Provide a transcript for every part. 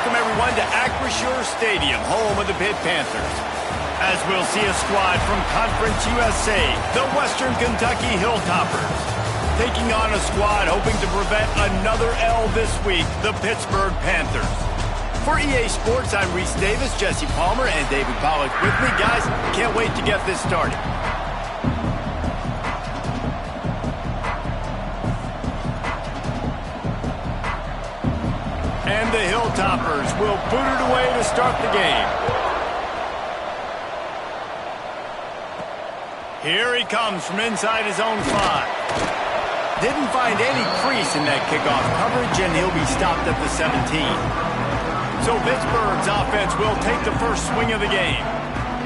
welcome everyone to Acrisure Stadium, home of the Pitt Panthers. As we'll see a squad from Conference USA, the Western Kentucky Hilltoppers, taking on a squad hoping to prevent another L this week, the Pittsburgh Panthers. For EA Sports, I'm Reese Davis, Jesse Palmer, and David Pollack with me. Guys, can't wait to get this started. And the Hilltoppers will boot it away to start the game. Here he comes from inside his own 5. Didn't find any crease in that kickoff coverage, and he'll be stopped at the 17. So Pittsburgh's offense will take the first swing of the game.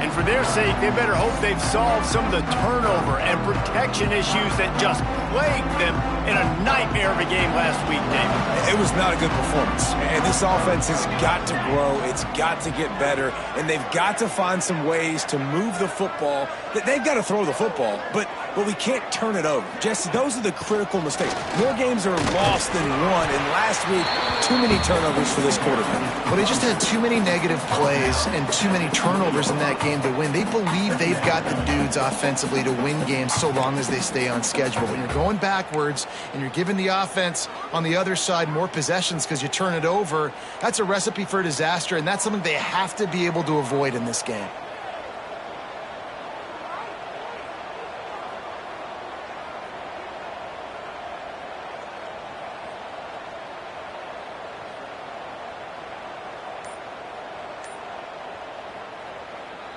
And for their sake, they better hope they've solved some of the turnover and protection issues that just plagued them in a nightmare of a game last week, David. It was not a good performance. And this offense has got to grow. It's got to get better. And they've got to find some ways to move the football. They've got to throw the football, but we can't turn it over. Jesse, those are the critical mistakes. More games are lost than won. And last week, too many turnovers for this quarterback. Well, they just had too many negative plays and too many turnovers in that game to win. They believe they've got the dudes offensively to win games so long as they stay on schedule. When you're going backwards and you're giving the offense on the other side more possessions because you turn it over, that's a recipe for disaster, and that's something they have to be able to avoid in this game.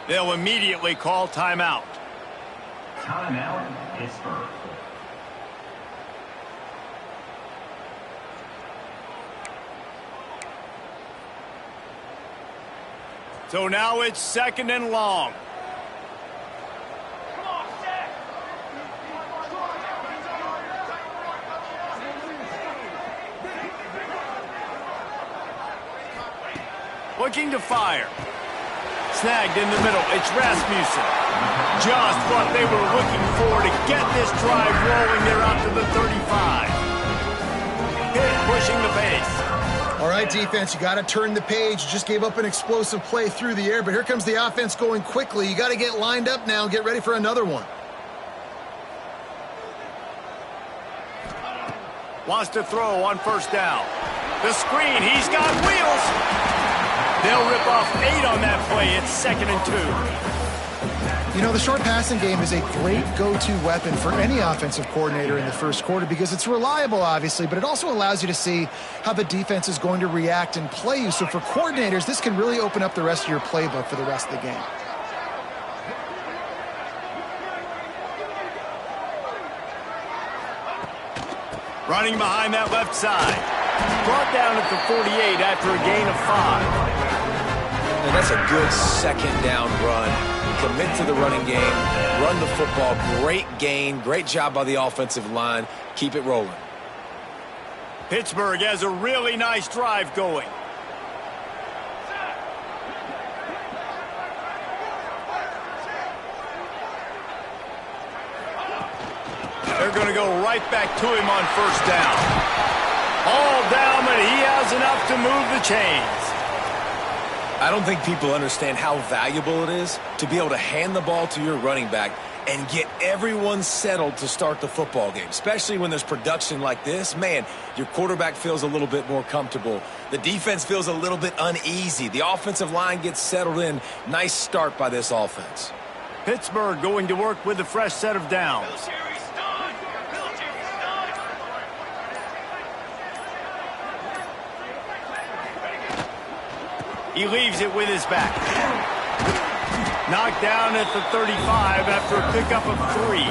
They'll immediately call timeout. Timeout, Pittsburgh. So now it's 2nd and long. Looking to fire. Snagged in the middle. It's Rasmussen. Just what they were looking for to get this drive rolling there out to the 35. Pitt pushing the pace. All right, defense, you got to turn the page. You just gave up an explosive play through the air, but here comes the offense going quickly. You got to get lined up now and get ready for another one. Wants to throw on 1st down. The screen, he's got wheels. They'll rip off 8 on that play. It's 2nd and 2. You know, the short passing game is a great go-to weapon for any offensive coordinator in the first quarter because it's reliable, obviously, but it also allows you to see how the defense is going to react and play you. So for coordinators, this can really open up the rest of your playbook for the rest of the game. Running behind that left side. Brought down at the 48 after a gain of 5. And that's a good 2nd down run. Commit to the running game, run the football. Great gain, great job by the offensive line. Keep it rolling. Pittsburgh has a really nice drive going. They're going to go right back to him on 1st down. All down, but he has enough to move the chains. I don't think people understand how valuable it is to be able to hand the ball to your running back and get everyone settled to start the football game, especially when there's production like this. Man, your quarterback feels a little bit more comfortable. The defense feels a little bit uneasy. The offensive line gets settled in. Nice start by this offense. Pittsburgh going to work with a fresh set of downs. He leaves it with his back. Knocked down at the 35 after a pickup of 3.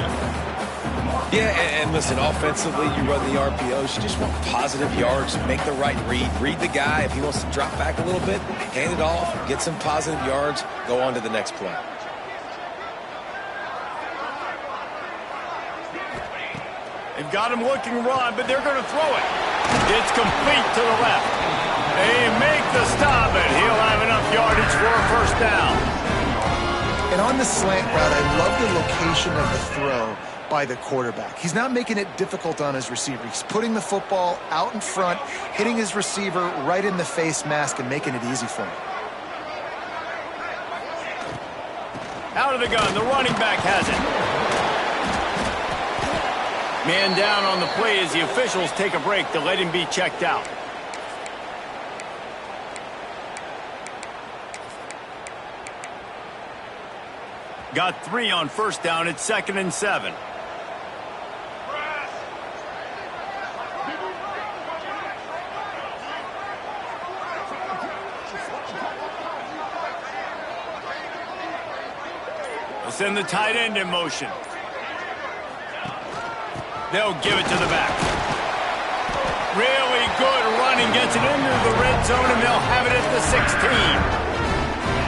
Yeah, and listen, offensively, you run the RPOs. You just want positive yards, make the right read. Read the guy. If he wants to drop back a little bit, hand it off, get some positive yards, go on to the next play. They've got him looking run, but they're going to throw it. It's complete to the left. They make the stop, and he'll have enough yardage for a 1st down. And on the slant route, I love the location of the throw. by the quarterback. He's not making it difficult on his receiver. He's putting the football out in front, hitting his receiver right in the face mask and making it easy for him. Out of the gun, the running back has it. Man down on the play as the officials take a break to let him be checked out. Got 3 on first down. It's 2nd and 7. They'll send the tight end in motion. They'll give it to the back. Really good running. Gets it into the red zone, and they'll have it at the 16.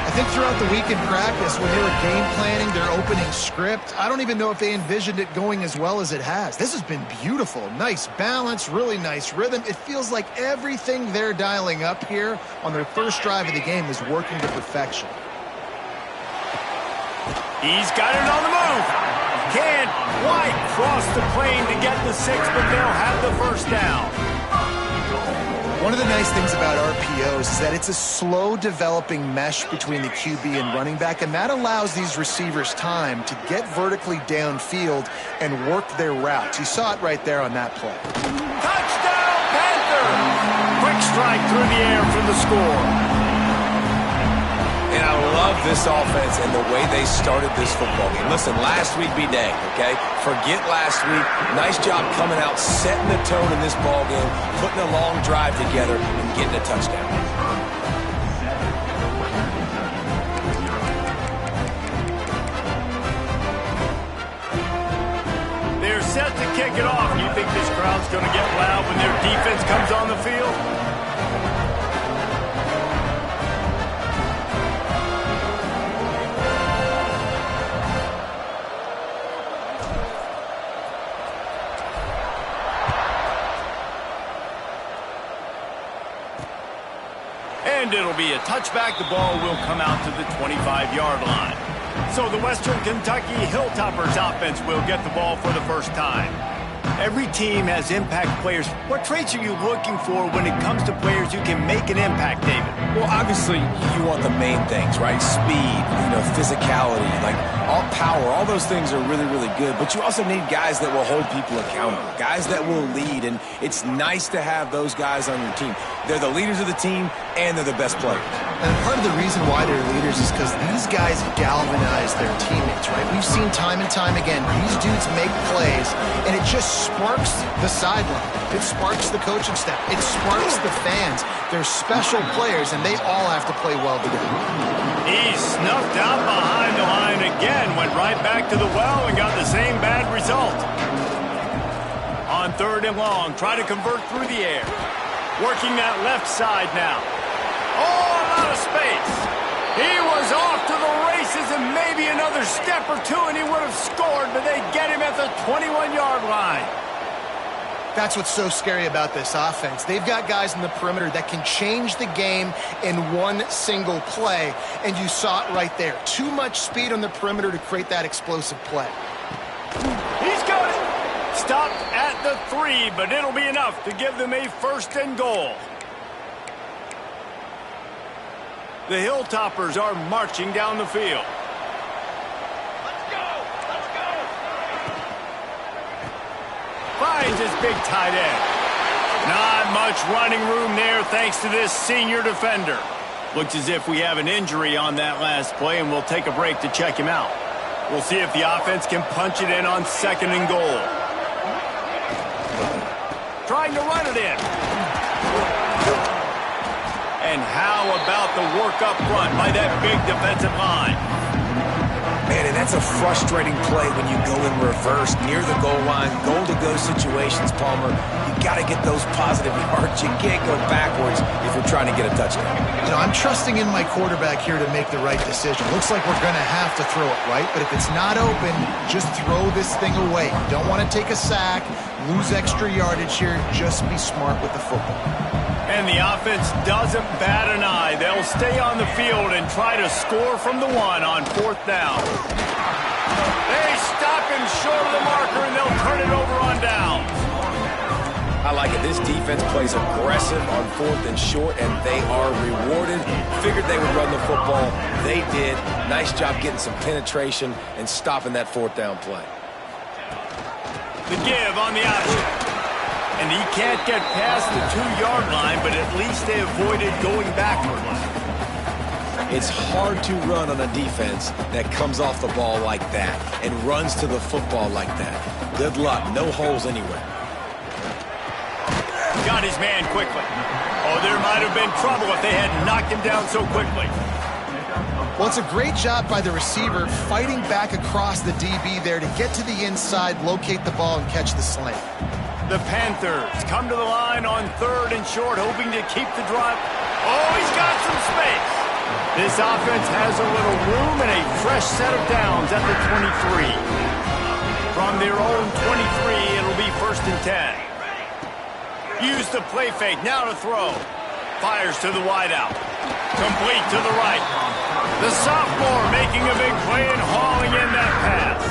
I think throughout the week in practice, when they were game planning their opening script, I don't even know if they envisioned it going as well as it has. This has been beautiful. Nice balance, really nice rhythm. It feels like everything they're dialing up here on their first drive of the game is working to perfection. He's got it on the move. Can't quite cross the plane to get the 6, but they'll have the first down. One of the nice things about RPOs is that it's a slow developing mesh between the QB and running back, and that allows these receivers time to get vertically downfield and work their routes. You saw it right there on that play. Touchdown, Panthers! Quick strike through the air for the score. And I love this offense and the way they started this football game. Listen, last week be dang, okay? Forget last week. Nice job coming out, setting the tone in this ball game, putting a long drive together, and getting a touchdown. They're set to kick it off. You think this crowd's going to get loud when their defense comes on the field? And it'll be a touchback. The ball will come out to the 25-yard line. So the Western Kentucky Hilltoppers offense will get the ball for the first time. Every team has impact players. What traits are you looking for when it comes to players who can make an impact, David? Well, obviously, you want the main things, right? Speed, physicality, like all power. All those things are really, really good. But you also need guys that will hold people accountable, guys that will lead. And it's nice to have those guys on your team. They're the leaders of the team, and they're the best players. And part of the reason why they're leaders is because these guys galvanize their teammates, right? We've seen time and time again, these dudes make plays, and it just sparks the sideline. It sparks the coaching staff. It sparks the fans. They're special players, and they all have to play well together. He snuffed out behind the line again, went right back to the well and got the same bad result. On 3rd and long, try to convert through the air. Working that left side now. Oh, a lot of space. He was off to the races and maybe another step or two and he would have scored, but they get him at the 21-yard line. That's what's so scary about this offense. They've got guys in the perimeter that can change the game in one single play, and you saw it right there. Too much speed on the perimeter to create that explosive play. He's got it. Stopped at the 3, but it'll be enough to give them a 1st and goal. The Hilltoppers are marching down the field. Let's go! Let's go! Finds his big tight end. Not much running room there thanks to this senior defender. Looks as if we have an injury on that last play, and we'll take a break to check him out. We'll see if the offense can punch it in on 2nd and goal. Trying to run it in. And how about the work up front by that big defensive line? Man, and that's a frustrating play when you go in reverse near the goal line, goal-to-go situations, Palmer. You got to get those positive yards. You can't go backwards if you're trying to get a touchdown. I'm trusting in my quarterback here to make the right decision. Looks like we're going to have to throw it, right? But if it's not open, just throw this thing away. You don't want to take a sack, lose extra yardage here. Just be smart with the football. And the offense doesn't bat an eye. They'll stay on the field and try to score from the 1 on 4th down. They stop him falling short of the marker, and they'll turn it over on downs. I like it. This defense plays aggressive on 4th and short, and they are rewarded. Figured they would run the football. They did. Nice job getting some penetration and stopping that 4th down play. The give on the option. And he can't get past the 2-yard line, but at least they avoided going backward. It's hard to run on a defense that comes off the ball like that and runs to the football like that. Good luck. No holes anywhere. Got his man quickly. Oh, there might have been trouble if they hadn't knocked him down so quickly. Well, it's a great job by the receiver fighting back across the DB there to get to the inside, locate the ball, and catch the slant. The Panthers come to the line on 3rd and short, hoping to keep the drive. Oh, he's got some space. This offense has a little room and a fresh set of downs at the 23. From their own 23, it'll be 1st and 10. Use the play fake, now to throw. Fires to the wideout. Complete to the right. The sophomore making a big play and hauling in that pass.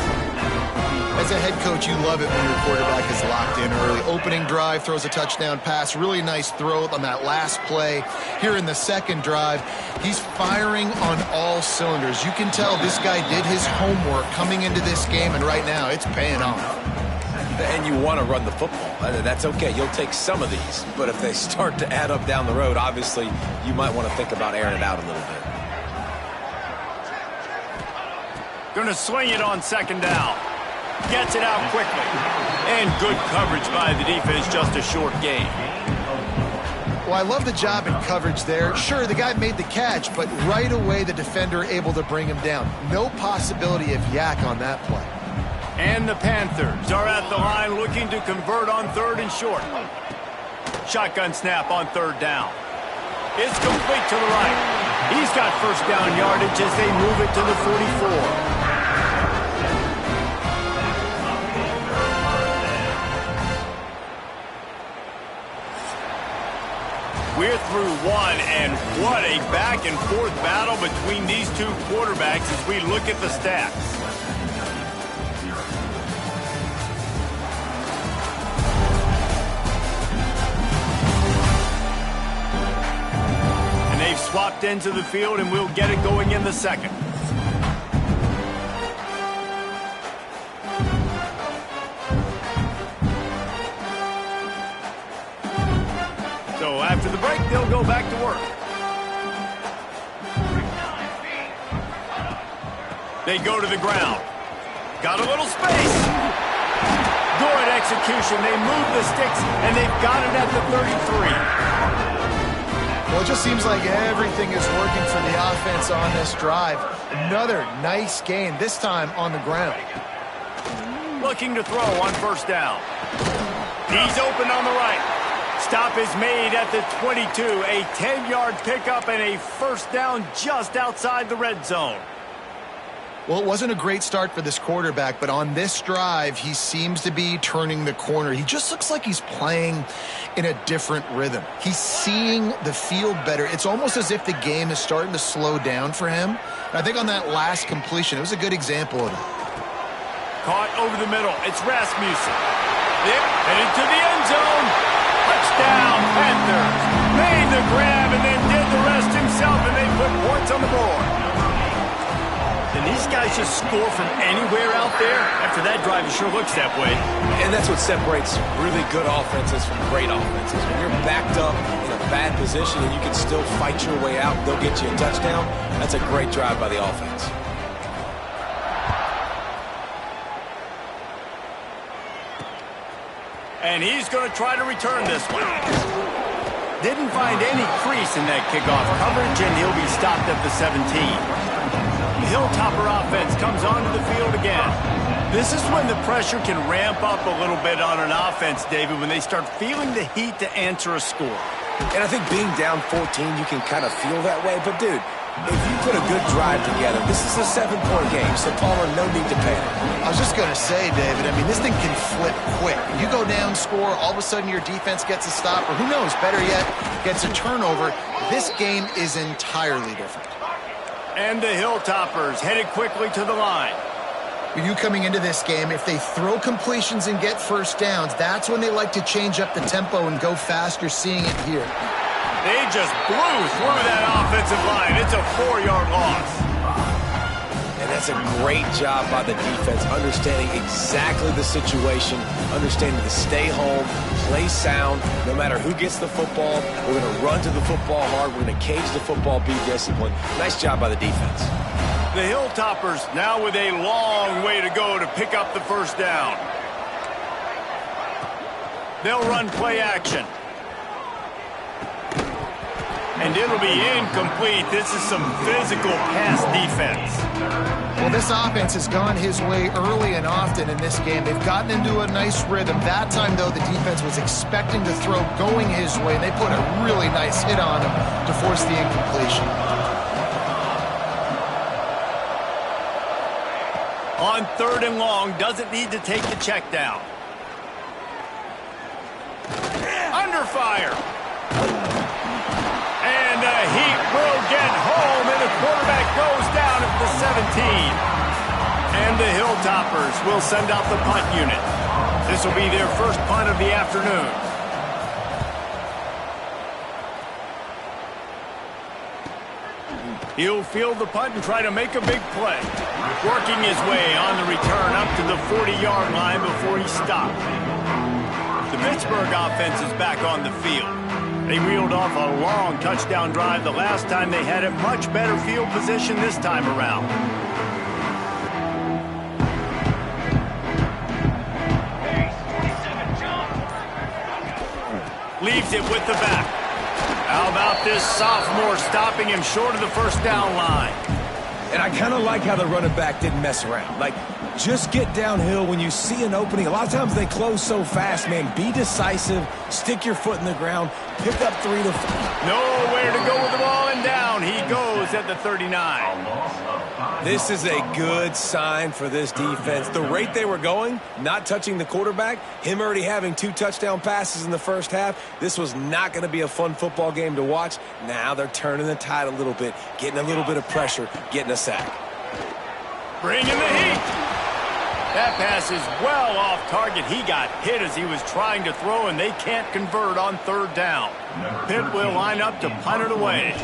As a head coach, you love it when your quarterback is locked in early. Opening drive, throws a touchdown pass. Really nice throw on that last play. Here in the 2nd drive, he's firing on all cylinders. You can tell this guy did his homework coming into this game, and right now it's paying off. And you want to run the football. That's okay. You'll take some of these. But if they start to add up down the road, obviously you might want to think about airing it out a little bit. Going to swing it on 2nd down. Gets it out quickly. And good coverage by the defense, just a short gain. Well, I love the job in coverage there. Sure, the guy made the catch, but right away the defender able to bring him down. No possibility of yak on that play. And the Panthers are at the line looking to convert on 3rd and short. Shotgun snap on 3rd down. It's complete to the right. He's got 1st down yardage as they move it to the 44. We're through one, and what a back-and-forth battle between these two quarterbacks as we look at the stats. And they've swapped into the field, and we'll get it going in the 2nd. So after the break, they'll go back to work. They go to the ground. Got a little space. Good execution. They move the sticks, and they've got it at the 33. Well, it just seems like everything is working for the offense on this drive. Another nice gain, this time on the ground. Looking to throw on 1st down. He's open on the right. Stop is made at the 22. A 10-yard pickup and a 1st down just outside the red zone. Well, it wasn't a great start for this quarterback, but on this drive, he seems to be turning the corner. He just looks like he's playing in a different rhythm. He's seeing the field better. It's almost as if the game is starting to slow down for him. And I think on that last completion, it was a good example of it. Caught over the middle. It's Rasmussen. Headed to the end zone. Touchdown, Panthers. Made the grab and then did the rest himself, and they put points on the board. And these guys just score from anywhere out there. After that drive, it sure looks that way. And that's what separates really good offenses from great offenses. When you're backed up in a bad position and you can still fight your way out, they'll get you a touchdown. That's a great drive by the offense. And he's going to try to return this one. Didn't find any crease in that kickoff coverage, and he'll be stopped at the 17. The Hilltopper offense comes onto the field again. This is when the pressure can ramp up a little bit on an offense, David, when they start feeling the heat to answer a score. And I think being down 14, you can kind of feel that way. But, dude, if you put a good drive together, this is a 7-point game, so Palmer, no need to panic. I was just going to say, David, I mean, this thing can flip quick. You go down, score, all of a sudden your defense gets a stop, or who knows, better yet, gets a turnover. This game is entirely different. And the Hilltoppers headed quickly to the line. For you coming into this game, if they throw completions and get first downs, that's when they like to change up the tempo and go faster, seeing it here. They just blew through that offensive line. It's a 4-yard loss. And that's a great job by the defense, understanding exactly the situation, understanding to stay home, play sound. No matter who gets the football, we're going to run to the football hard. We're going to cage the football, be disciplined. Nice job by the defense. The Hilltoppers now with a long way to go to pick up the first down. They'll run play action. And it'll be incomplete. This is some physical pass defense. Well, this offense has gone his way early and often in this game. They've gotten into a nice rhythm. That time, though, the defense was expecting to throw going his way, and they put a really nice hit on him to force the incompletion. On 3rd and long, doesn't need to take the check down. Under fire. And the Heat will get home, and the quarterback goes down at the 17. And the Hilltoppers will send out the punt unit. This will be their first punt of the afternoon. He'll field the punt and try to make a big play. Working his way on the return up to the 40-yard line before he stopped. The Pittsburgh offense is back on the field. They reeled off a long touchdown drive the last time they had a much better field position this time around. Leaves it with the back. How about this sophomore stopping him short of the first down line? And I kind of like how the running back didn't mess around. Like, just get downhill when you see an opening. A lot of times they close so fast, man. Be decisive. Stick your foot in the ground. Pick up 3 to 4. Nowhere to go with the ball, and down he goes at the 39. This is a good sign for this defense. The rate they were going, not touching the quarterback, him already having 2 touchdown passes in the first half, this was not going to be a fun football game to watch. Now they're turning the tide a little bit, getting a little bit of pressure, getting a sack. Bring in the heat. That pass is well off target. He got hit as he was trying to throw, and they can't convert on 3rd down. Pitt will line up to punt it away.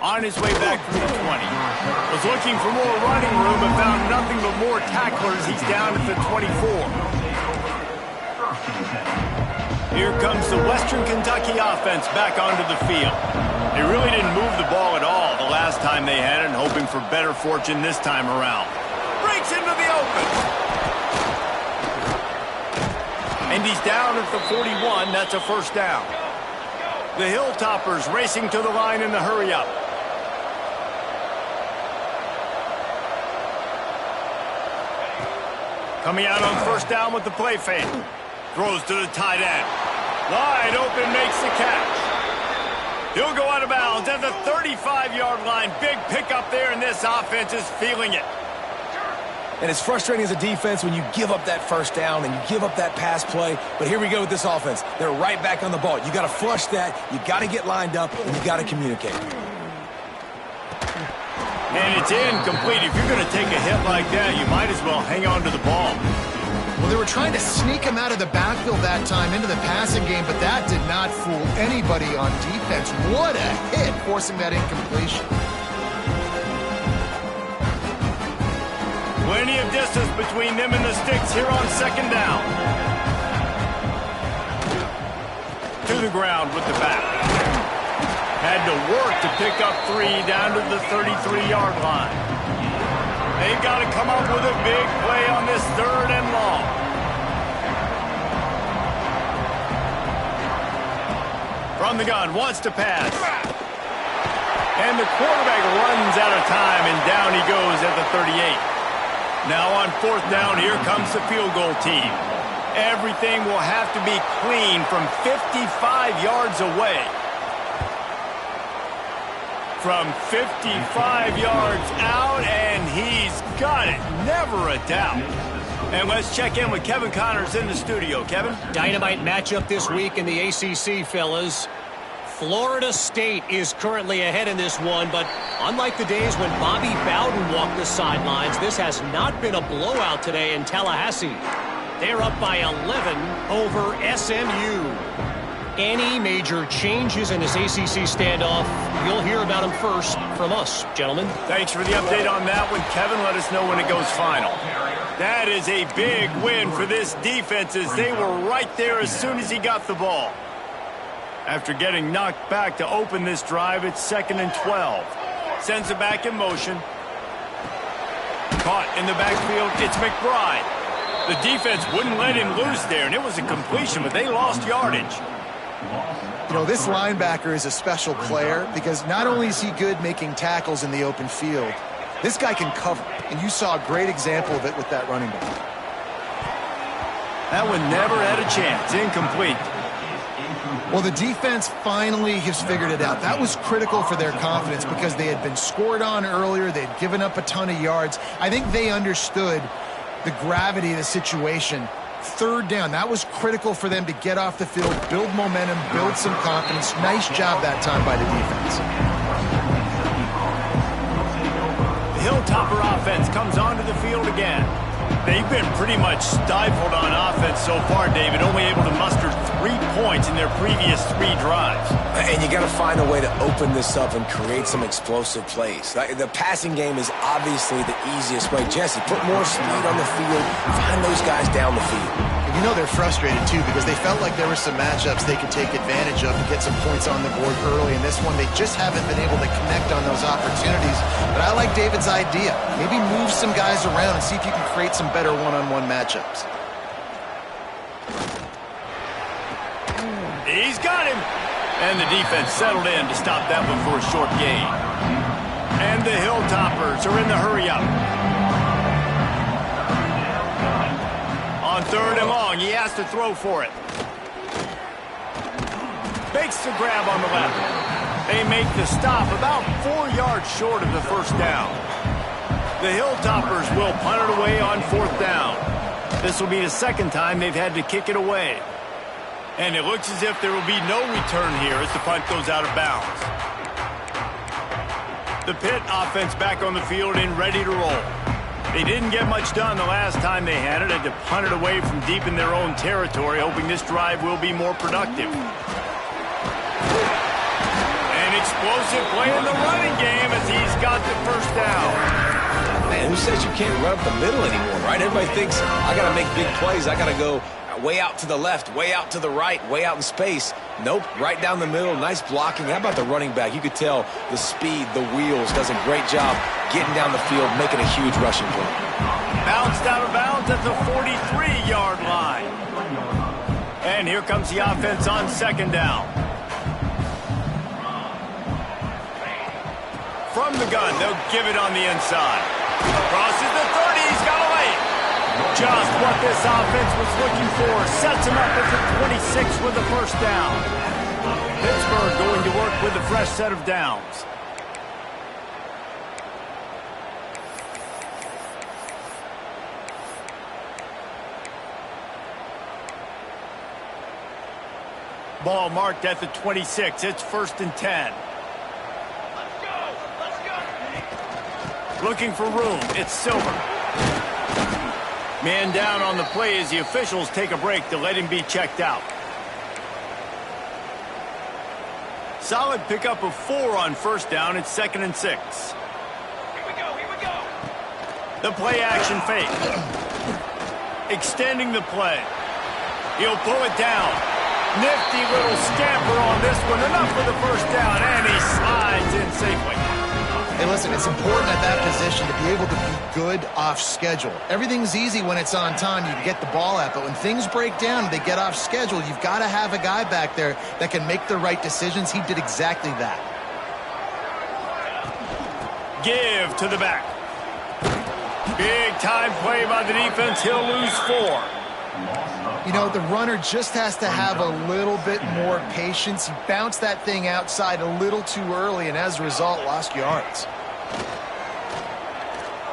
On his way back from the 20. Was looking for more running room, but found nothing but more tacklers. He's down at the 24. Here comes the Western Kentucky offense back onto the field. They really didn't move the ball at all the last time they had it, and hoping for better fortune this time around. Breaks into the open. And he's down at the 41. That's a first down. The Hilltoppers racing to the line in the hurry-up. Coming out on 1st down with the play fake. Throws to the tight end. Wide open, makes the catch. He'll go out of bounds at the 35-yard line. Big pickup there, and this offense is feeling it. And it's frustrating as a defense when you give up that first down and you give up that pass play. But here we go with this offense. They're right back on the ball. You got to flush that. You got to get lined up, and you got to communicate. And it's incomplete. If you're going to take a hit like that, you might as well hang on to the ball. Well, they were trying to sneak him out of the backfield that time into the passing game, but that did not fool anybody on defense. What a hit, forcing that incompletion. Plenty of distance between them and the sticks here on 2nd down. To the ground with the back. Had to work to pick up 3 down to the 33-yard line. They've got to come up with a big play on this 3rd and long. From the gun, wants to pass. And the quarterback runs out of time, and down he goes at the 38. Now on 4th down, here comes the field goal team. Everything will have to be clean from 55 yards away. From 55 yards out, and he's got it. Never a doubt. And let's check in with Kevin Connors in the studio. Kevin? Dynamite matchup this week in the ACC, fellas. Florida State is currently ahead in this one, but unlike the days when Bobby Bowden walked the sidelines, this has not been a blowout today in Tallahassee. They're up by 11 over SMU. Any major changes in this ACC standoff, you'll hear about them first from us, gentlemen. Thanks for the update on that one, Kevin. Let us know when it goes final. That is a big win for this defense as they were right there as soon as he got the ball. After getting knocked back to open this drive, it's 2nd and 12. Sends it back in motion. Caught in the backfield, it's McBride. The defense wouldn't let him loose there, and it was a completion, but they lost yardage. You know, this linebacker is a special player because not only is he good making tackles in the open field, this guy can cover, and you saw a great example of it with that running back. That one never had a chance. Incomplete. Well, the defense finally has figured it out. That was critical for their confidence because they had been scored on earlier. They had given up a ton of yards. I think they understood the gravity of the situation. 3rd down, that was critical for them to get off the field, build momentum, build some confidence. Nice job that time by the defense. The Hilltopper offense comes onto the field again. They've been pretty much stifled on offense so far, David, only able to muster 3 points in their previous 3 drives. And you got to find a way to open this up and create some explosive plays. The passing game is obviously the easiest way. Jesse, put more speed on the field. Find those guys down the field. You know they're frustrated, too, because they felt like there were some matchups they could take advantage of to get some points on the board early. In this one, they just haven't been able to connect on those opportunities. But I like David's idea. Maybe move some guys around and see if you can create some better one-on-one matchups. He's got him. And the defense settled in to stop that one for a short gain. And the Hilltoppers are in the hurry-up. On 3rd and long, he has to throw for it. Makes the grab on the left. They make the stop about 4 yards short of the 1st down. The Hilltoppers will punt it away on 4th down. This will be the 2nd time they've had to kick it away. And it looks as if there will be no return here as the punt goes out of bounds. The Pitt offense back on the field and ready to roll. They didn't get much done the last time they had it to punt it away from deep in their own territory, hoping this drive will be more productive. An explosive play in the running game as he's got the 1st down. Man, who says you can't run up the middle anymore, right? Everybody thinks, I got to make big plays. I got to go way out to the left, way out to the right, way out in space. Nope, right down the middle, nice blocking. How about the running back? You could tell the speed, the wheels, does a great job getting down the field, making a huge rushing play. Bounced out of bounds at the 43-yard line. And here comes the offense on 2nd down. From the gun, they'll give it on the inside. Crosses the 30, he's got away. Just what this offense was looking for. Sets him up at the 26 with the 1st down. Pittsburgh going to work with a fresh set of downs. Ball marked at the 26. It's 1st and 10. Looking for room. It's Silver. Man down on the play as the officials take a break to let him be checked out. Solid pickup of 4 on 1st down. It's 2nd and 6. Here we go. The play action fake. Extending the play. He'll pull it down. Nifty little scamper on this one. Enough for the 1st down, and he slides in safely. Hey, listen, it's important at that position to be able to be good off schedule. Everything's easy when it's on time. You can get the ball out, but when things break down and they get off schedule, you've got to have a guy back there that can make the right decisions. He did exactly that. Give to the back. Big time play by the defense. He'll lose 4. You know, the runner just has to have a little bit more patience. He bounced that thing outside a little too early, and as a result, lost yards.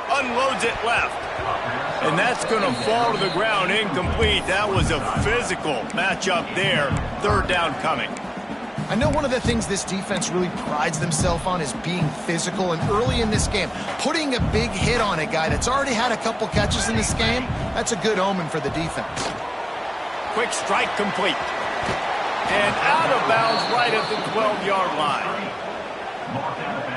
Unloads it left. And that's going to fall to the ground incomplete. That was a physical matchup there. 3rd down coming. I know one of the things this defense really prides themselves on is being physical, and early in this game, putting a big hit on a guy that's already had a couple catches in this game, that's a good omen for the defense. Quick strike complete. And out of bounds right at the 12-yard line.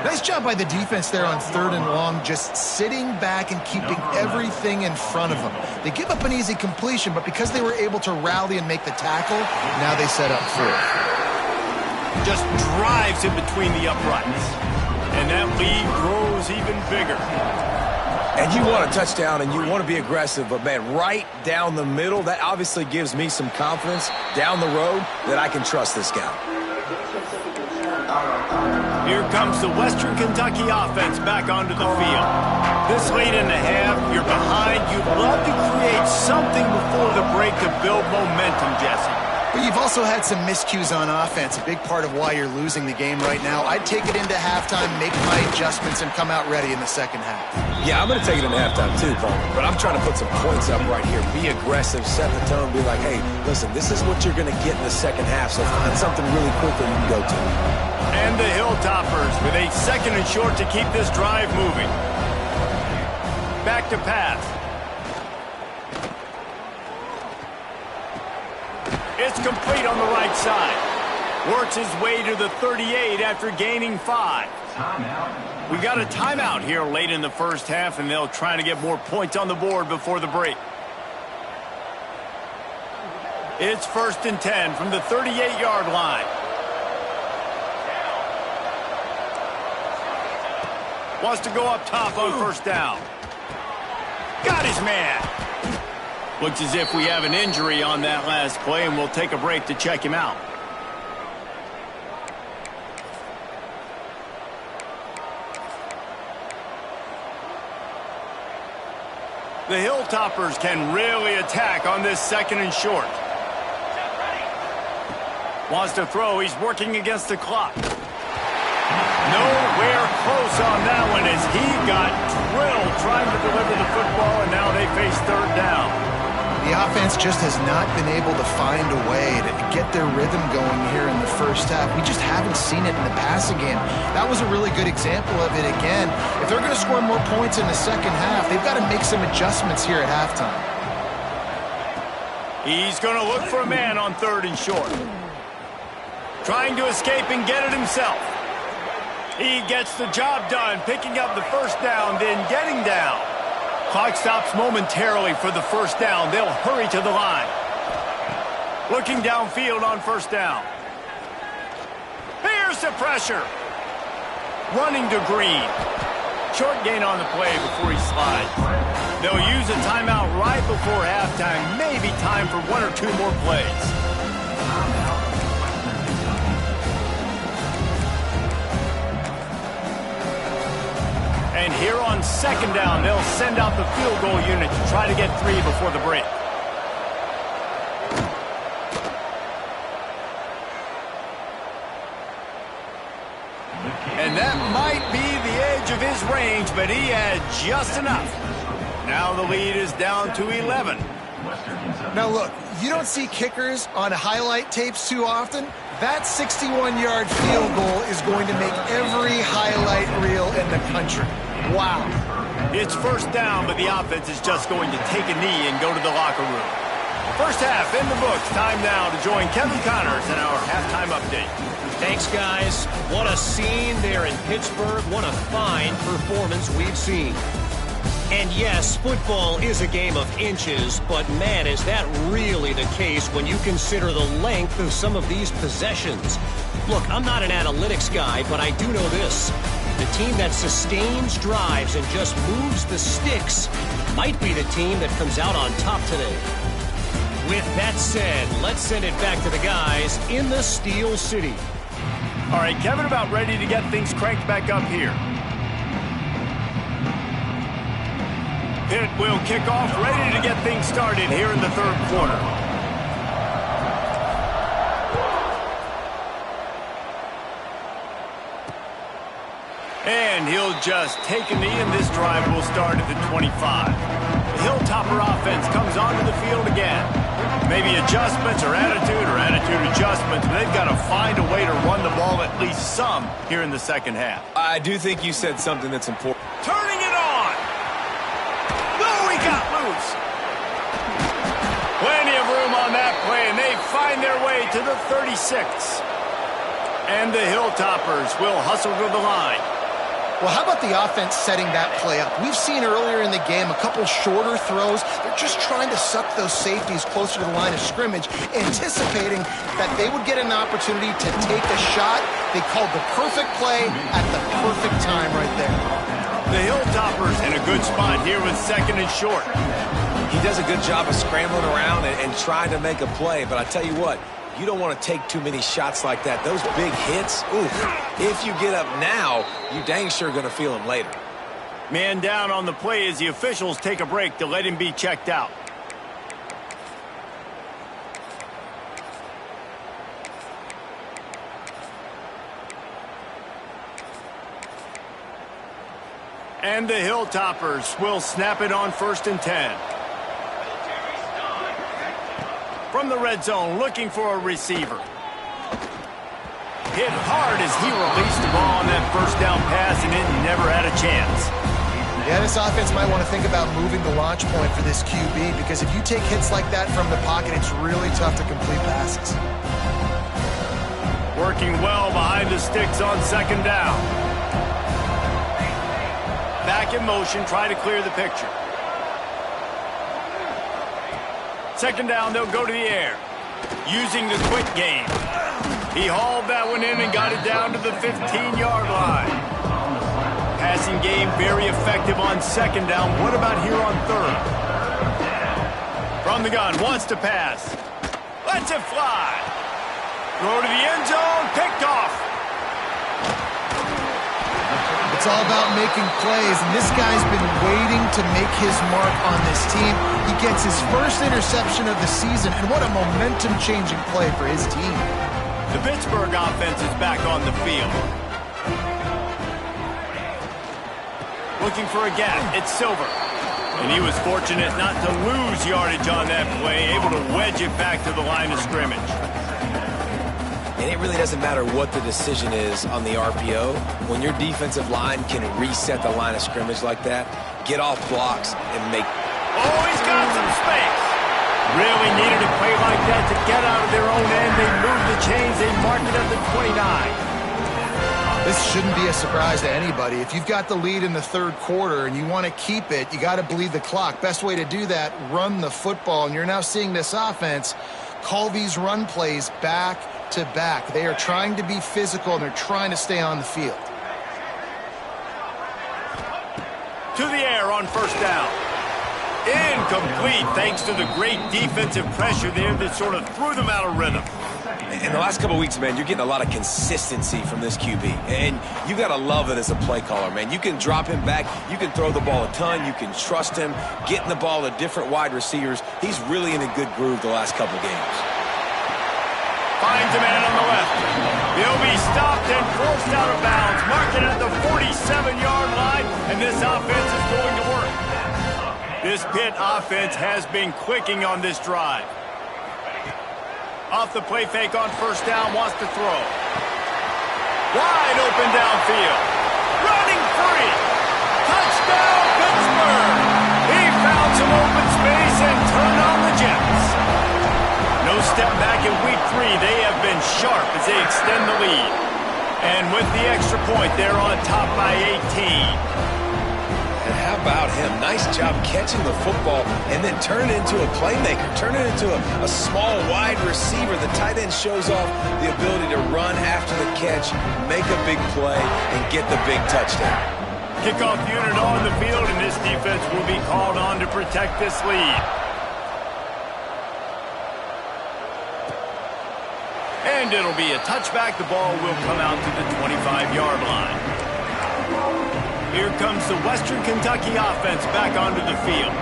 Nice job by the defense there on 3rd and long, just sitting back and keeping everything in front of them. They give up an easy completion, but because they were able to rally and make the tackle, now they set up 4th. Just drives in between the uprights. And that lead grows even bigger. And you want a touchdown and you want to be aggressive, but, man, right down the middle, that obviously gives me some confidence down the road that I can trust this guy. Here comes the Western Kentucky offense back onto the field. This late in the half, you're behind. You'd love to create something before the break to build momentum, Jesse. But you've also had some miscues on offense, a big part of why you're losing the game right now. I'd take it into halftime, make my adjustments, and come out ready in the second half. Yeah, I'm going to take it into halftime too, Paul. But I'm trying to put some points up right here. Be aggressive, set the tone, be like, hey, listen, this is what you're going to get in the second half, so find something really quick that you can go to. And the Hilltoppers with a 2nd and short to keep this drive moving. Back to pass. It's complete on the right side. Works his way to the 38 after gaining 5. Timeout. We got a timeout here late in the first half, and they'll try to get more points on the board before the break. It's 1st and 10 from the 38-yard line. Wants to go up top on 1st down. Got his man. Looks as if we have an injury on that last play, and we'll take a break to check him out. The Hilltoppers can really attack on this 2nd and short. Wants to throw. He's working against the clock. Nowhere close on that one as he got drilled trying to deliver the football, and now they face 3rd down. The offense just has not been able to find a way to get their rhythm going here in the first half. We just haven't seen it in the passing game. That was a really good example of it again. If they're going to score more points in the second half, they've got to make some adjustments here at halftime. He's going to look for a man on 3rd and short. Trying to escape and get it himself. He gets the job done, picking up the 1st down, then getting down. Clock stops momentarily for the 1st down. They'll hurry to the line. Looking downfield on 1st down. Here's the pressure. Running to Green. Short gain on the play before he slides. They'll use a timeout right before halftime. Maybe time for 1 or 2 more plays. And here on 2nd down, they'll send out the field goal unit to try to get 3 before the break. And that might be the edge of his range, but he had just enough. Now the lead is down to 11. Now look, you don't see kickers on highlight tapes too often. That 61-yard field goal is going to make every highlight reel in the country. Wow. It's 1st down, but the offense is just going to take a knee and go to the locker room. First half in the books. Time now to join Kevin Connors in our halftime update. Thanks, guys. What a scene there in Pittsburgh. What a fine performance we've seen. And yes, football is a game of inches, but man, is that really the case when you consider the length of some of these possessions. Look, I'm not an analytics guy, but I do know this. The team that sustains drives and just moves the sticks might be the team that comes out on top today. With that said, let's send it back to the guys in the Steel City. All right, Kevin, about ready to get things cranked back up here. Pitt will kick off, ready to get things started here in the 3rd quarter. And he'll just take a knee, and this drive will start at the 25. The Hilltopper offense comes onto the field again. Maybe adjustments or attitude adjustments. They've got to find a way to run the ball at least some here in the second half. I do think you said something that's important. Turning it on. No, he got loose. Plenty of room on that play, and they find their way to the 36. And the Hilltoppers will hustle to the line. Well, how about the offense setting that play up? We've seen earlier in the game a couple shorter throws. They're just trying to suck those safeties closer to the line of scrimmage, anticipating that they would get an opportunity to take a shot. They called the perfect play at the perfect time right there. The Hilltoppers in a good spot here with second and short. He does a good job of scrambling around and trying to make a play, but I tell you what, you don't want to take too many shots like that. Those big hits, oof. If you get up now, you dang sure going to feel them later. Man down on the play as the officials take a break to let him be checked out. And the Hilltoppers will snap it on 1st and 10. From the red zone, looking for a receiver. Hit hard as he released the ball on that first down pass, and it never had a chance. Yeah, this offense might want to think about moving the launch point for this QB, because if you take hits like that from the pocket, it's really tough to complete passes. Working well behind the sticks on 2nd down. Back in motion, try to clear the picture. 2nd down, they'll go to the air. Using the quick game. He hauled that one in and got it down to the 15-yard line. Passing game very effective on 2nd down. What about here on 3rd? From the gun, wants to pass. Lets it fly. Throw to the end zone, picked off. It's all about making plays, and this guy's been waiting to make his mark on this team. He gets his first interception of the season, and what a momentum-changing play for his team. The Pittsburgh offense is back on the field. Looking for a gap. It's Silver. And he was fortunate not to lose yardage on that play, able to wedge it back to the line of scrimmage. And it really doesn't matter what the decision is on the RPO. When your defensive line can reset the line of scrimmage like that, get off blocks and make... Oh, he's got some space. Really needed a play like that to get out of their own end. They moved the chains. They marked it at the 29. This shouldn't be a surprise to anybody. If you've got the lead in the 3rd quarter and you want to keep it, you got to bleed the clock. Best way to do that, run the football. And you're now seeing this offense call these run plays back to back. They are trying to be physical, and they're trying to stay on the field. To the air on 1st down. Incomplete thanks to the great defensive pressure there that sort of threw them out of rhythm. In the last couple of weeks, man, you're getting a lot of consistency from this QB. And you got to love it as a play caller, man. You can drop him back. You can throw the ball a ton. You can trust him. Getting the ball to different wide receivers. He's really in a good groove the last couple of games. Finds a man on the left. He'll be stopped and forced out of bounds. Marking at the 47-yard line, and this offense is going to work. This Pitt offense has been clicking on this drive. Off the play fake on 1st down, wants to throw. Wide open downfield. Running free. Touchdown, Pittsburgh. He found some open space and turned on the Jets. No step back in week 3. They have been sharp as they extend the lead. And with the extra point, they're on top by 18. And how about him? Nice job catching the football and then turn it into a playmaker. Turn it into a small wide receiver. The tight end shows off the ability to run after the catch, make a big play, and get the big touchdown. Kickoff unit on the field, and this defense will be called on to protect this lead. And it'll be a touchback. The ball will come out to the 25-yard line. Here comes the Western Kentucky offense back onto the field.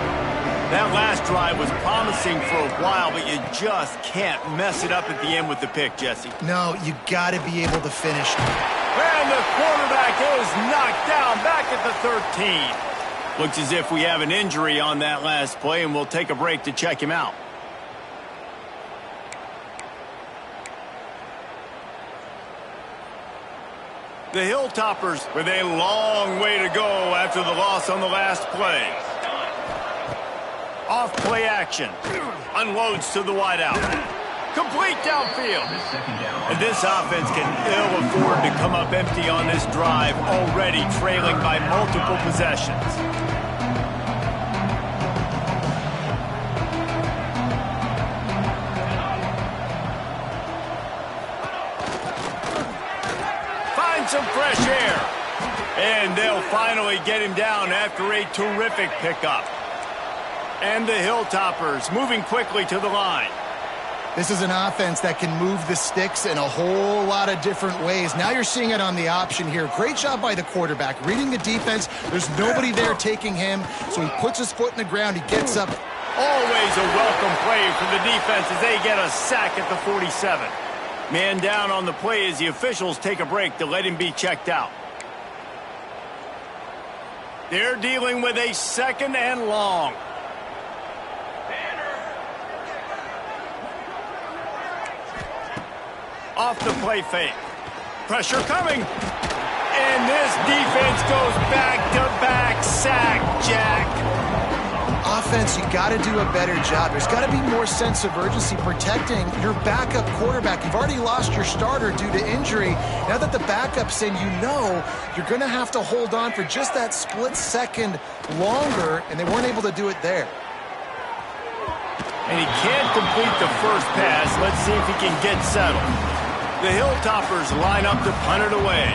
That last drive was promising for a while, but you just can't mess it up at the end with the pick, Jesse. No, you got to be able to finish. And the quarterback is knocked down back at the 13. Looks as if we have an injury on that last play, and we'll take a break to check him out. The Hilltoppers with a long way to go after the loss on the last play. Off play action. Unloads to the wideout. Complete downfield. And this offense can ill afford to come up empty on this drive, already trailing by multiple possessions. Find some fresh air. And they'll finally get him down after a terrific pickup. And the Hilltoppers moving quickly to the line. This is an offense that can move the sticks in a whole lot of different ways. Now you're seeing it on the option here. Great job by the quarterback. Reading the defense. There's nobody there taking him, so he puts his foot in the ground. He gets up. Always a welcome play for the defense as they get a sack at the 47. Man down on the play as the officials take a break to let him be checked out. They're dealing with a 2nd and long. Off the play fake. Pressure coming. And this defense goes back-to-back sack, Jack. Offense, you got to do a better job. There's got to be more sense of urgency protecting your backup quarterback. You've already lost your starter due to injury. Now that the backup's in, you know you're going to have to hold on for just that split second longer, and they weren't able to do it there. And he can't complete the first pass. Let's see if he can get settled. The Hilltoppers line up to punt it away.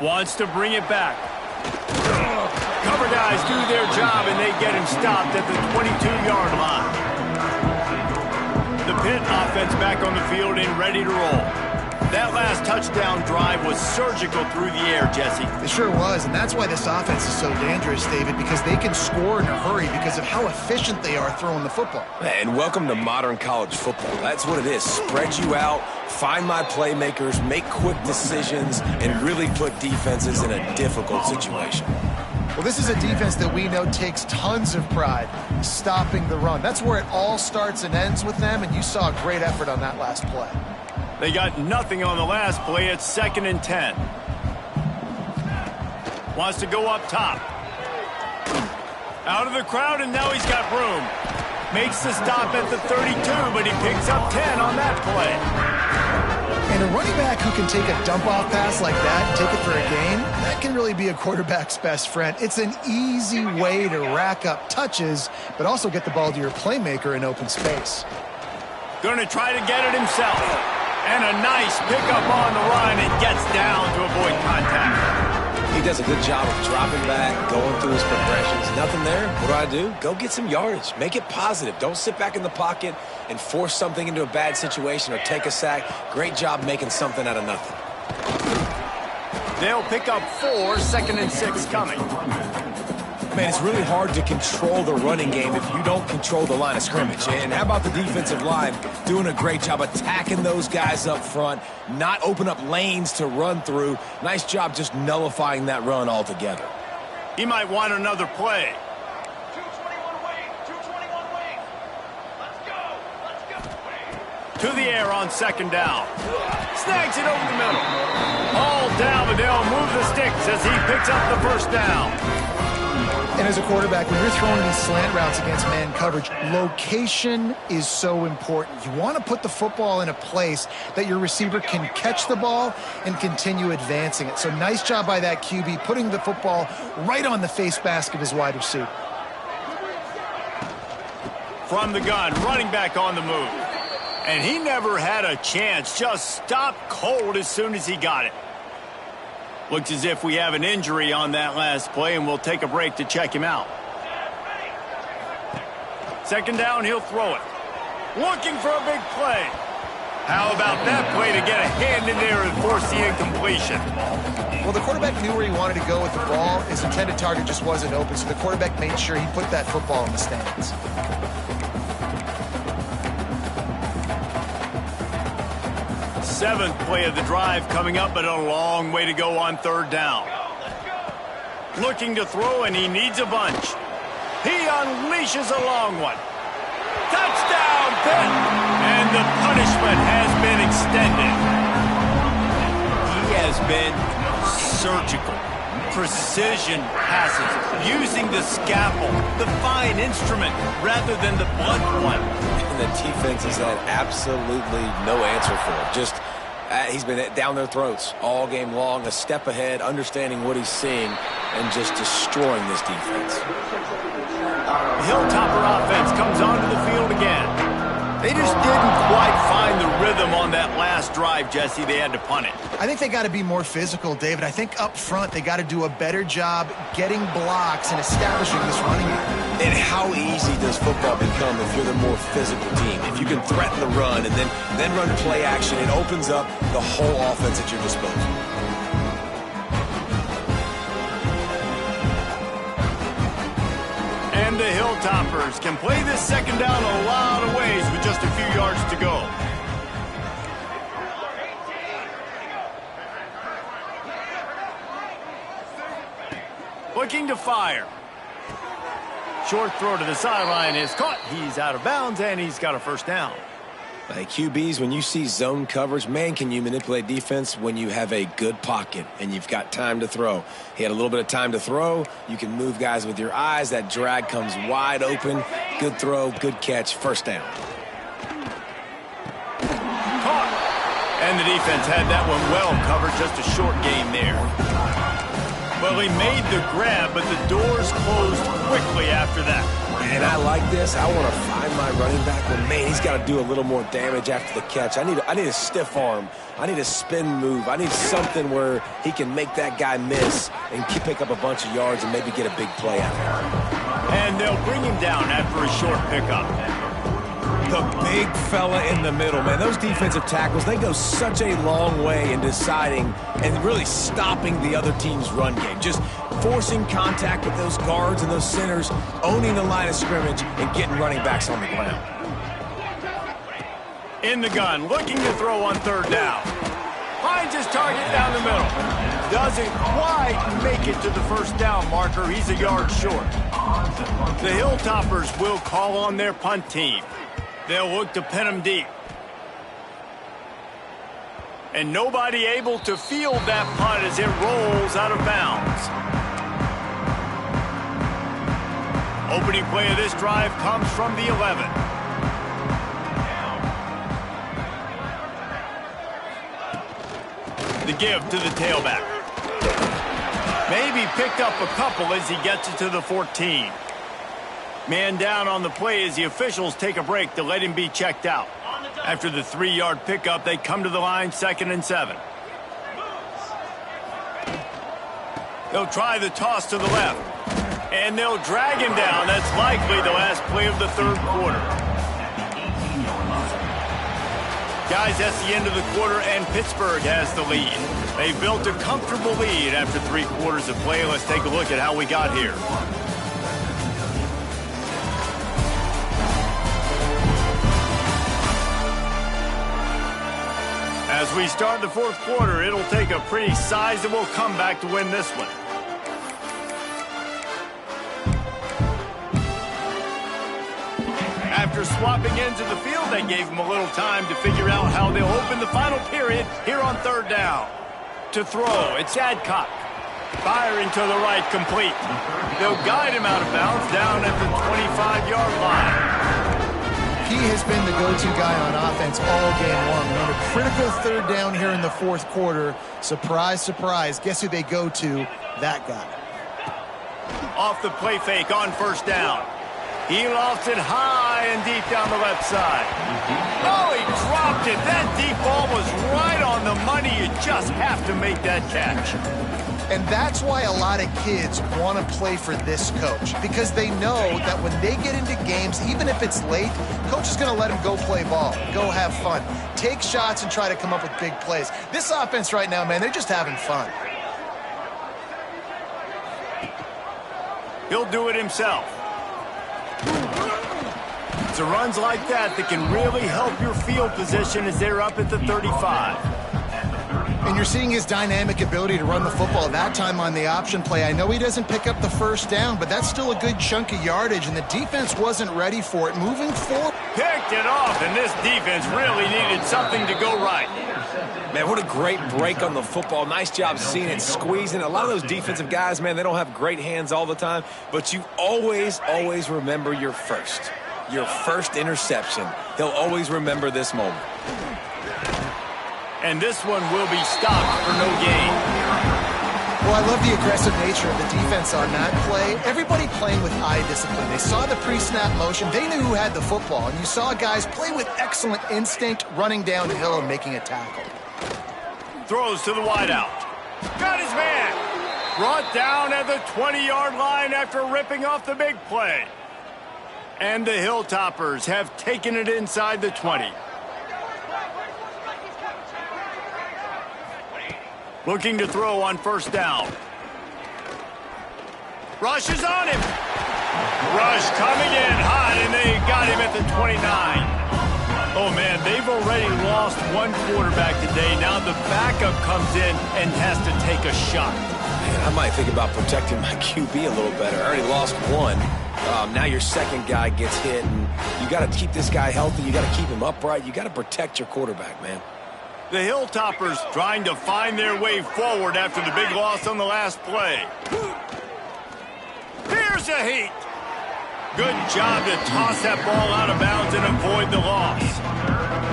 Wants to bring it back. Cover guys do their job, and they get him stopped at the 22-yard line. The Pitt offense back on the field and ready to roll. That last touchdown drive was surgical through the air, Jesse. It sure was, and that's why this offense is so dangerous, David, because they can score in a hurry because of how efficient they are throwing the football. And welcome to modern college football. That's what it is. Spread you out, find my playmakers, make quick decisions, and really put defenses in a difficult situation. Well, this is a defense that we know takes tons of pride stopping the run. That's where it all starts and ends with them, and you saw a great effort on that last play. They got nothing on the last play. It's 2nd and 10. Wants to go up top. Out of the crowd, and now he's got room. Makes the stop at the 32, but he picks up 10 on that play. And a running back who can take a dump-off pass like that and take it for a gain, that can really be a quarterback's best friend. It's an easy way to rack up touches, but also get the ball to your playmaker in open space. Going to try to get it himself. And a nice pickup on the run and gets down to avoid contact. He does a good job of dropping back, going through his progressions. Nothing there. What do? Go get some yardage. Make it positive. Don't sit back in the pocket and force something into a bad situation or take a sack. Great job making something out of nothing. They'll pick up 4, 2nd and 6 coming. Man, it's really hard to control the running game if you don't control the line of scrimmage. And how about the defensive line doing a great job attacking those guys up front, not open up lanes to run through. Nice job just nullifying that run altogether. He might want another play. 221 wing, 221 wing. Let's go. To the air on 2nd down. Snags it over the middle. All down, but they'll move the sticks as he picks up the 1st down. And as a quarterback, when you're throwing these slant routes against man coverage, location is so important. You want to put the football in a place that your receiver can catch the ball and continue advancing it. So nice job by that QB, putting the football right on the face mask of his wide receiver. From the gun, running back on the move. And he never had a chance, just stopped cold as soon as he got it. Looks as if we have an injury on that last play, and we'll take a break to check him out. 2nd down, he'll throw it. Looking for a big play. How about that play to get a hand in there and force the incompletion? Well, the quarterback knew where he wanted to go with the ball. His intended target just wasn't open, so the quarterback made sure he put that football in the stands. Seventh play of the drive coming up, but a long way to go on 3rd down. Looking to throw, and he needs a bunch. He unleashes a long one. Touchdown, Pitt! And the punishment has been extended. He has been surgical. Precision passes, using the scalpel, the fine instrument, rather than the blunt one. And the defense has had absolutely no answer for it. Just, he's been down their throats all game long, a step ahead, understanding what he's seeing, and just destroying this defense. The Hilltopper offense comes onto the field again. They just didn't quite find the rhythm on that last drive, Jesse. They had to punt it. I think they got to be more physical, David. I think up front they got to do a better job getting blocks and establishing this running game. And how easy does football become if you're the more physical team? If you can threaten the run and then run play action, it opens up the whole offense at your disposal. And the Hilltoppers can play this second down a lot of ways with just a few yards to go. Looking to fire. Short throw to the sideline is caught. He's out of bounds, and he's got a first down. Like QBs, when you see zone coverage, man, can you manipulate defense when you have a good pocket and you've got time to throw. He had a little bit of time to throw. You can move guys with your eyes. That drag comes wide open. Good throw, good catch, first down. Caught. And the defense had that one well covered. Just a short gain there. Well, he made the grab, but the doors closed quickly after that. And I like this. I want to find my running back, but man, he's got to do a little more damage after the catch. I need a stiff arm. I need a spin move. I need something where he can make that guy miss and pick up a bunch of yards and maybe get a big play out of it. And they'll bring him down after a short pickup. The big fella in the middle, man. Those defensive tackles, they go such a long way in deciding and really stopping the other team's run game. Just forcing contact with those guards and those centers, owning the line of scrimmage, and getting running backs on the ground. In the gun, looking to throw on third down. Finds his target down the middle. Doesn't quite make it to the first down marker. He's a yard short. The Hilltoppers will call on their punt team. They'll look to pin him deep. And nobody able to field that punt as it rolls out of bounds. Opening play of this drive comes from the 11. The give to the tailback. Maybe picked up a couple as he gets it to the 14. Man down on the play as the officials take a break to let him be checked out. After the 3-yard pickup, they come to the line, 2nd and 7. They'll try the toss to the left. And they'll drag him down. That's likely the last play of the third quarter. Guys, that's the end of the quarter, and Pittsburgh has the lead. They built a comfortable lead after 3 quarters of play. Let's take a look at how we got here. As we start the fourth quarter, it'll take a pretty sizable comeback to win this one. After swapping ends of the field, they gave him a little time to figure out how they'll open the final period here on third down. To throw, it's Adcock. Firing to the right, complete. They'll guide him out of bounds down at the 25-yard line. He has been the go-to guy on offense all game long. And on a critical third down here in the fourth quarter, surprise, surprise, guess who they go to? That guy. Off the play fake on first down. He lofts it high and deep down the left side. Oh, he dropped it. That deep ball was right on the money. You just have to make that catch. And that's why a lot of kids want to play for this coach, because they know that when they get into games, even if it's late, coach is going to let them go play ball, go have fun, take shots and try to come up with big plays. This offense right now, man, they're just having fun. He'll do it himself. It's the runs like that that can really help your field position as they're up at the 35. And you're seeing his dynamic ability to run the football, that time on the option play. I know he doesn't pick up the first down, but that's still a good chunk of yardage, and the defense wasn't ready for it. Moving forward. Picked it off, and this defense really needed something to go right. Man, what a great break on the football. Nice job seeing it, squeezing. A lot of those defensive guys, man, they don't have great hands all the time, but you always remember your first interception. He'll always remember this moment. And this one will be stopped for no gain. Well, I love the aggressive nature of the defense on that play. Everybody playing with eye discipline. They saw the pre-snap motion. They knew who had the football. And you saw guys play with excellent instinct, running down the hill and making a tackle. Throws to the wideout. Got his man. Brought down at the 20-yard line after ripping off the big play. And the Hilltoppers have taken it inside the 20. Looking to throw on first down. Rush is on him. Rush coming in hot, and they got him at the 29. Oh, man, they've already lost one quarterback today. Now the backup comes in and has to take a shot. Man, I might think about protecting my QB a little better. I already lost one. Now your second guy gets hit, and you got to keep this guy healthy. You got to keep him upright. You got to protect your quarterback, man. The Hilltoppers trying to find their way forward after the big loss on the last play. Here's a heat. Good job to toss that ball out of bounds and avoid the loss.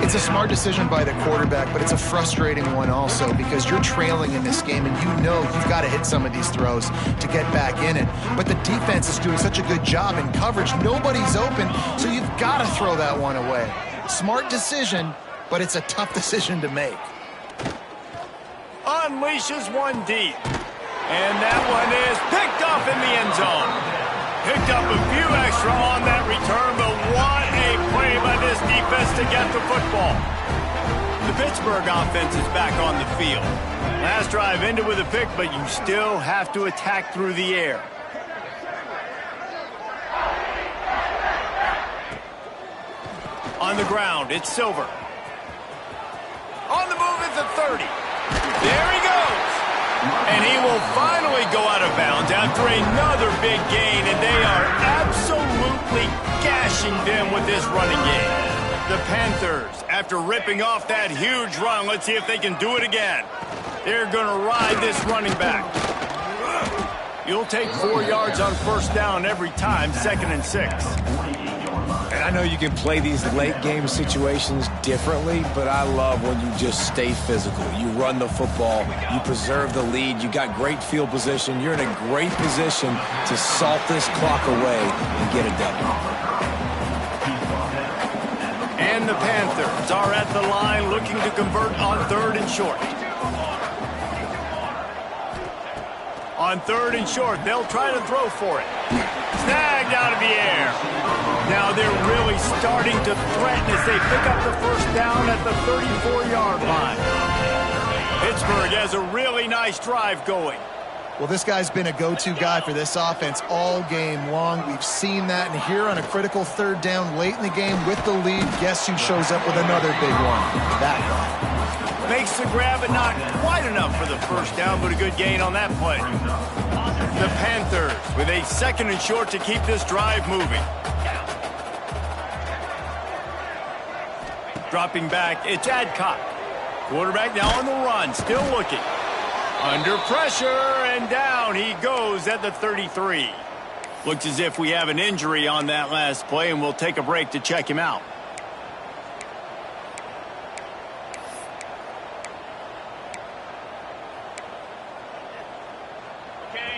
It's a smart decision by the quarterback, but it's a frustrating one also because you're trailing in this game and you know you've got to hit some of these throws to get back in it. But the defense is doing such a good job in coverage. Nobody's open, so you've got to throw that one away. Smart decision, but it's a tough decision to make. Unleashes one deep. And that one is picked up in the end zone. Picked up a few extra on that return, but what a play by this defense to get the football. The Pittsburgh offense is back on the field. Last drive ended with a pick, but you still have to attack through the air. On the ground, it's Silver. On the move at the 30. There he goes. And he will finally go out of bounds after another big gain, and they are absolutely gashing them with this running game. The Panthers, after ripping off that huge run, let's see if they can do it again. They're going to ride this running back. You'll take 4 yards on first down every time, 2nd and 6. And I know you can play these late-game situations differently, but I love when you just stay physical. You run the football, you preserve the lead, you got great field position, you're in a great position to salt this clock away and get it done. And the Panthers are at the line looking to convert on 3rd and short. On 3rd and short, they'll try to throw for it. Snagged out of the air. Now they're really starting to threaten as they pick up the first down at the 34-yard line. Pittsburgh has a really nice drive going. Well, this guy's been a go-to guy for this offense all game long. We've seen that, and here on a critical 3rd down late in the game with the lead, guess who shows up with another big one? That guy. Makes the grab, but not quite enough for the first down, but a good gain on that play. The Panthers with a 2nd and short to keep this drive moving. Dropping back, it's Adcock. Quarterback now on the run, still looking. Under pressure, and down he goes at the 33. Looks as if we have an injury on that last play, and we'll take a break to check him out.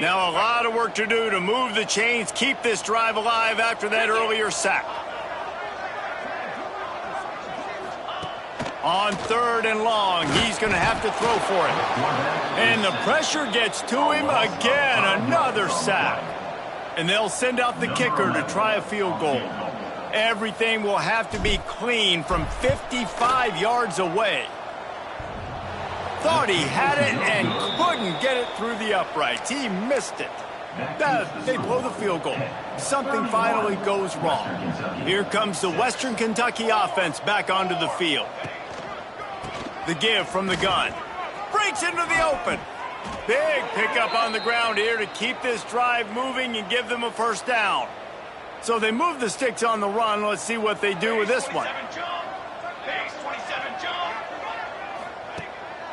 Now a lot of work to do to move the chains, keep this drive alive after that earlier sack. On 3rd and long, he's going to have to throw for it. And the pressure gets to him again, another sack. And they'll send out the kicker to try a field goal. Everything will have to be clean from 55 yards away. Thought he had it and couldn't get it through the uprights. He missed it. They blow the field goal. Something finally goes wrong. Here comes the Western Kentucky offense back onto the field. The give from the gun. breaks into the open. Big pickup on the ground here to keep this drive moving and give them a first down. So they move the sticks on the run. Let's see what they do with this one.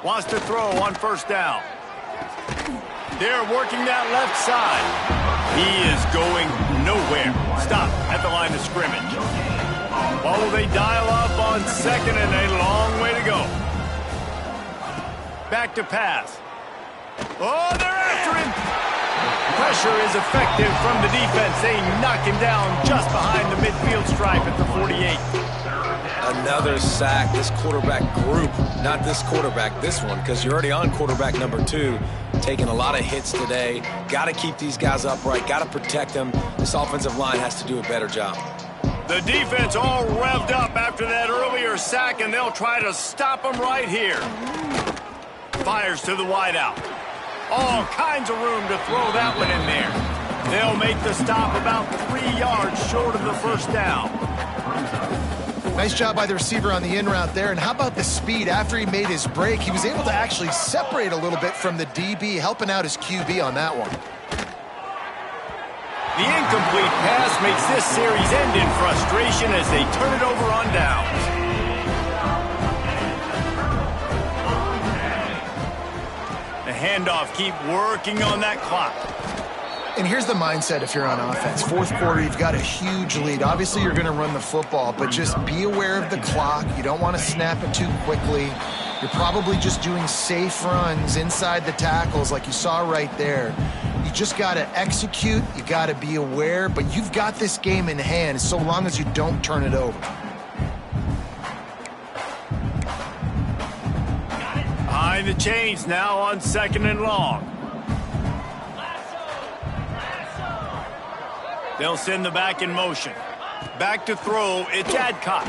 Wants to throw on first down. They're working that left side. He is going nowhere. Stop at the line of scrimmage. Well, they dial up on second and a long way to go. Back to pass. Oh, they're after him. Pressure is effective from the defense. They knock him down just behind the midfield stripe at the 48. Another sack. This quarterback group, not this quarterback, this one, because you're already on quarterback number 2, taking a lot of hits today. Got to keep these guys upright, got to protect them. This offensive line has to do a better job. The defense all revved up after that earlier sack, and they'll try to stop them right here. Fires to the wideout. All kinds of room to throw that one in there. They'll make the stop about 3 yards short of the first down. Nice job by the receiver on the in route there. And how about the speed? After he made his break, he was able to actually separate a little bit from the DB, helping out his QB on that one. The incomplete pass makes this series end in frustration as they turn it over on downs. The handoff, keep working on that clock. And here's the mindset if you're on offense. Fourth quarter, you've got a huge lead. Obviously, you're going to run the football, but just be aware of the clock. You don't want to snap it too quickly. You're probably just doing safe runs inside the tackles like you saw right there. You just got to execute. You got to be aware, but you've got this game in hand so long as you don't turn it over. Behind the chains now on second and long. They'll send the back in motion. Back to throw, it's Adcock.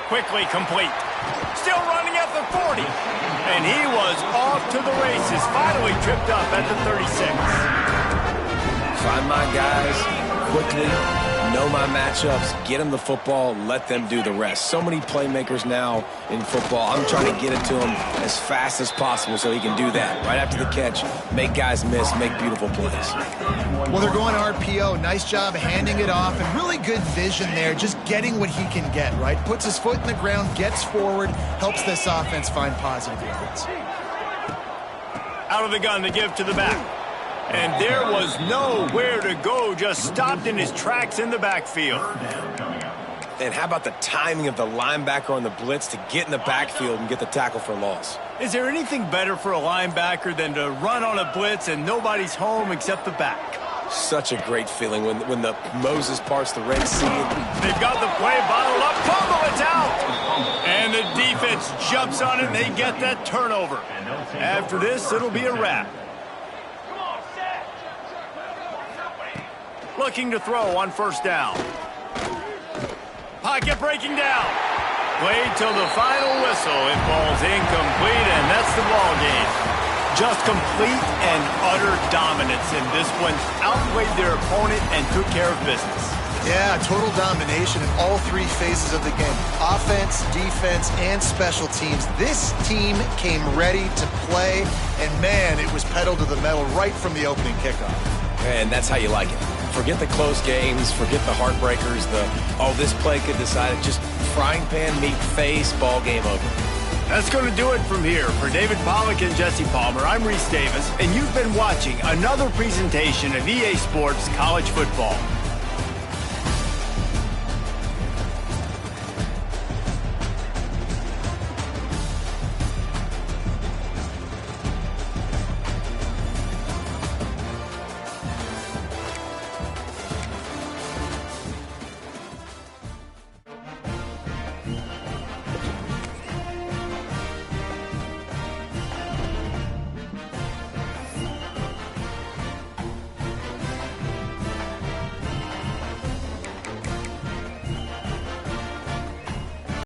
Quickly complete. Still running at the 40. And he was off to the races. Finally tripped up at the 36. Find my guys quickly, know my matchups, get them the football, let them do the rest. So many playmakers now in football. I'm trying to get it to him as fast as possible so he can do that. Right after the catch, make guys miss, make beautiful plays. Well, they're going RPO. Nice job handing it off, and really good vision there, just getting what he can get, right? Puts his foot in the ground, gets forward, helps this offense find positive yards. Out of the gun to give to the back. And there was nowhere to go, just stopped in his tracks in the backfield. And how about the timing of the linebacker on the blitz to get in the backfield and get the tackle for loss? Is there anything better for a linebacker than to run on a blitz and nobody's home except the back? Such a great feeling when the Moses parts the Red Sea. They've got the play bottled up. Fumble, it's out. And the defense jumps on it, and they get that turnover. After this, it'll be a wrap. Looking to throw on first down. Pocket breaking down. Played till the final whistle. It falls incomplete, and that's the ball game. Just complete and utter dominance in this one. Outplayed their opponent and took care of business. Yeah, total domination in all 3 phases of the game. Offense, defense, and special teams. This team came ready to play, and man, it was pedal to the metal right from the opening kickoff. And that's how you like it. Forget the close games, forget the heartbreakers, this play could decide it. Just frying pan, meat, face, ball game over. That's going to do it from here. For David Pollack and Jesse Palmer, I'm Reese Davis, and you've been watching another presentation of EA Sports College Football.